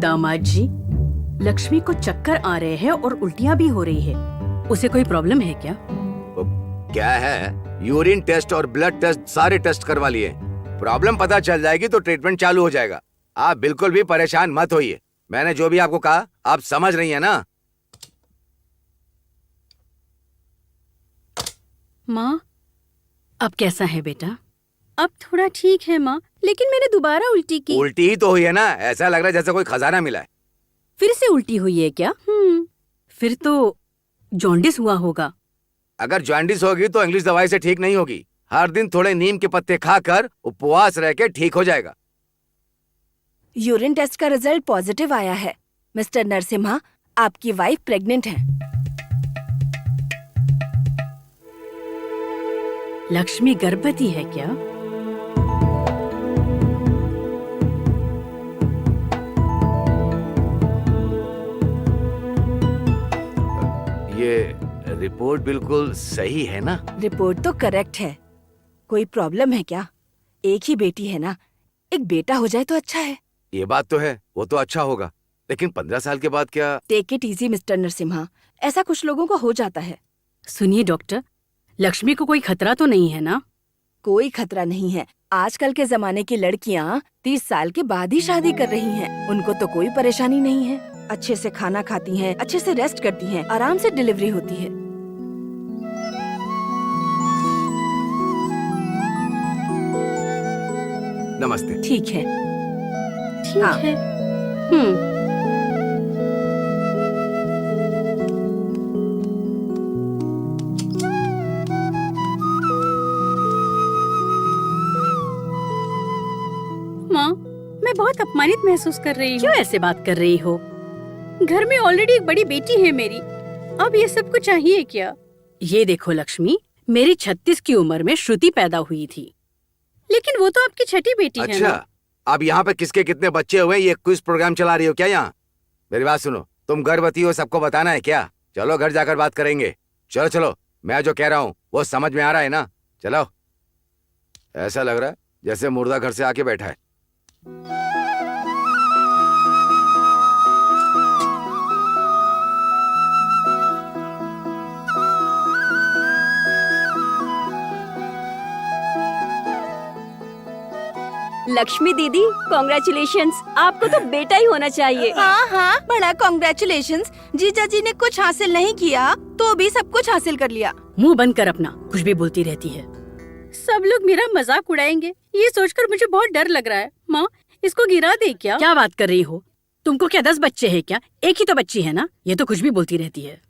दामाद जी, लक्ष्मी को चक्कर आ रहे हैं और उल्टियाँ भी हो रही है। उसे कोई प्रॉब्लम है क्या? क्या है, यूरिन टेस्ट और ब्लड टेस्ट सारे टेस्ट करवा लिए। प्रॉब्लम पता चल जाएगी तो ट्रीटमेंट चालू हो जाएगा। आप बिल्कुल भी परेशान मत होइए। मैंने जो भी आपको कहा आप समझ रही हैं ना? माँ, अब कैसा है बेटा? अब थोड़ा ठीक है माँ, लेकिन मैंने दोबारा उल्टी की। उल्टी ही तो हुई है ना, ऐसा लग रहा है जैसे कोई खजाना मिला है। फिर से उल्टी हुई है क्या? फिर तो जॉन्डिस हुआ होगा। अगर जॉन्डिस होगी तो इंग्लिश दवाई से ठीक नहीं होगी। हर दिन थोड़े नीम के पत्ते खाकर उपवास रह के ठीक हो जाएगा। यूरिन टेस्ट का रिजल्ट पॉजिटिव आया है। मिस्टर नरसिम्हा, आपकी वाइफ प्रेग्नेंट है। लक्ष्मी गर्भवती है क्या? ये रिपोर्ट बिल्कुल सही है ना? रिपोर्ट तो करेक्ट है। कोई प्रॉब्लम है क्या? एक ही बेटी है ना, एक बेटा हो जाए तो अच्छा है। ये बात तो है, वो तो अच्छा होगा, लेकिन 15 साल के बाद क्या? Take it easy mister Narasimha, ऐसा कुछ लोगों को हो जाता है। सुनिए डॉक्टर, लक्ष्मी को कोई खतरा तो नहीं है ना? कोई खतरा नहीं है। आजकल के जमाने की लड़कियां 30 साल के बाद ही शादी कर रही हैं। उनको तो कोई परेशानी नहीं है। अच्छे से खाना खाती हैं, अच्छे से रेस्ट करती हैं, आराम से डिलीवरी होती है। नमस्ते। ठीक है। ठीक हाँ। है। माँ, मैं बहुत अपमानित महसूस कर रही हूँ। क्यों ऐसे बात कर रही हो? घर में ऑलरेडी एक बड़ी बेटी है मेरी, अब ये सब कुछ चाहिए क्या? ये देखो लक्ष्मी, मेरी 36 की उम्र में श्रुति पैदा हुई थी, लेकिन वो तो आपकी छठी बेटी है ना? अच्छा, अब यहाँ पे किसके कितने बच्चे हुए ये क्विज प्रोग्राम चला रही हो क्या यहाँ? मेरी बात सुनो, तुम गर्भवती हो सबको बताना है क्या? चलो घर जाकर बात करेंगे। चलो चलो, मैं जो कह रहा हूँ वो समझ में आ रहा है ना? चलो। ऐसा लग रहा है जैसे मुर्दा घर से आके बैठा है। लक्ष्मी दीदी, कॉन्ग्रेचुलेशंस, आपको तो बेटा ही होना चाहिए। हाँ हाँ, बड़ा कॉन्ग्रेचुलेशंस। जीजा जी ने कुछ हासिल नहीं किया तो भी सब कुछ हासिल कर लिया। मुंह बंद कर अपना, कुछ भी बोलती रहती है। सब लोग मेरा मजाक उड़ाएंगे, ये सोचकर मुझे बहुत डर लग रहा है। माँ, इसको गिरा दे क्या? क्या बात कर रही हो? तुमको क्या 10 बच्चे हैं क्या? एक ही तो बच्ची है ना? ये तो कुछ भी बोलती रहती है।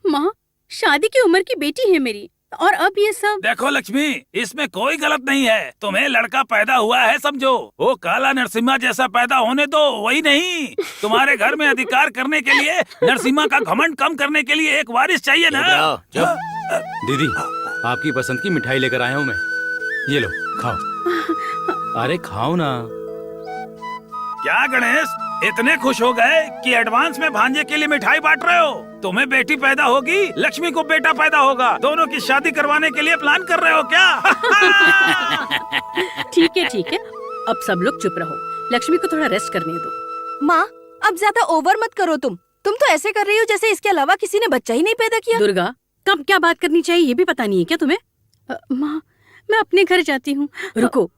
माँ, शादी की उम्र की बेटी है मेरी, और अब ये सब। देखो लक्ष्मी, इसमें कोई गलत नहीं है। तुम्हें लड़का पैदा हुआ है समझो, वो काला नरसिम्हा जैसा पैदा होने दो, वही नहीं। तुम्हारे घर में अधिकार करने के लिए, नरसिम्हा का घमंड कम करने के लिए एक वारिस चाहिए ना? दीदी, आपकी पसंद की मिठाई लेकर आया हूँ मैं। ये लो, खाओ। अरे खाओ ना। क्या गणेश, इतने खुश हो गए कि एडवांस में भांजे के लिए मिठाई बांट रहे हो? तुम्हें बेटी पैदा होगी, लक्ष्मी को बेटा पैदा होगा, दोनों की शादी करवाने के लिए प्लान कर रहे हो क्या? ठीक है ठीक है, अब सब लोग चुप रहो, लक्ष्मी को थोड़ा रेस्ट करने दो। माँ, अब ज्यादा ओवर मत करो। तुम तो ऐसे कर रही हो जैसे इसके अलावा किसी ने बच्चा ही नहीं पैदा किया। दुर्गा, कब क्या बात करनी चाहिए ये भी पता नहीं है क्या तुम्हें? माँ, मैं अपने घर जाती हूँ। रुको,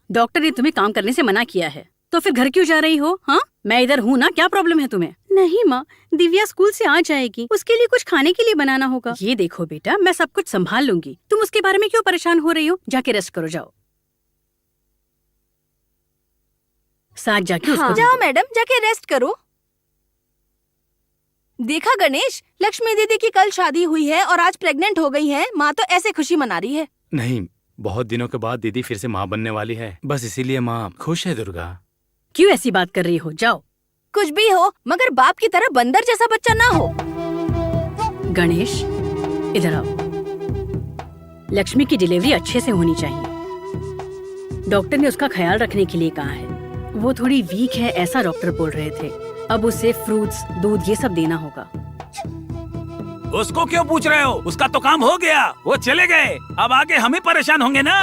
डॉक्टर ने तुम्हें काम करने से मना किया है, तो फिर घर क्यों जा रही हो? हाँ, मैं इधर हूँ ना, क्या प्रॉब्लम है तुम्हें? नहीं माँ, दिव्या स्कूल से आ जाएगी, उसके लिए कुछ खाने के लिए बनाना होगा। ये देखो बेटा, मैं सब कुछ संभाल लूंगी, तुम उसके बारे में क्यों परेशान हो रही हो? जाके रेस्ट करो, जाओ। साथ जाके उसको हाँ, जाओ मैडम, जाके रेस्ट करो। देखा गणेश, लक्ष्मी दीदी की कल शादी हुई है और आज प्रेग्नेंट हो गई है। माँ तो ऐसे खुशी मना रही है। नहीं, बहुत दिनों के बाद दीदी फिर से माँ बनने वाली है, बस इसीलिए माँ खुश है। दुर्गा, क्यों ऐसी बात कर रही हो? जाओ। कुछ भी हो, मगर बाप की तरह बंदर जैसा बच्चा ना हो। गणेश, इधर आओ। लक्ष्मी की डिलीवरी अच्छे से होनी चाहिए। डॉक्टर ने उसका ख्याल रखने के लिए कहा है। वो थोड़ी वीक है, ऐसा डॉक्टर बोल रहे थे। अब उसे फ्रूट्स, दूध ये सब देना होगा। उसको क्यों पूछ रहे हो? उसका तो काम हो गया, वो चले गए, अब आगे हम ही परेशान होंगे ना।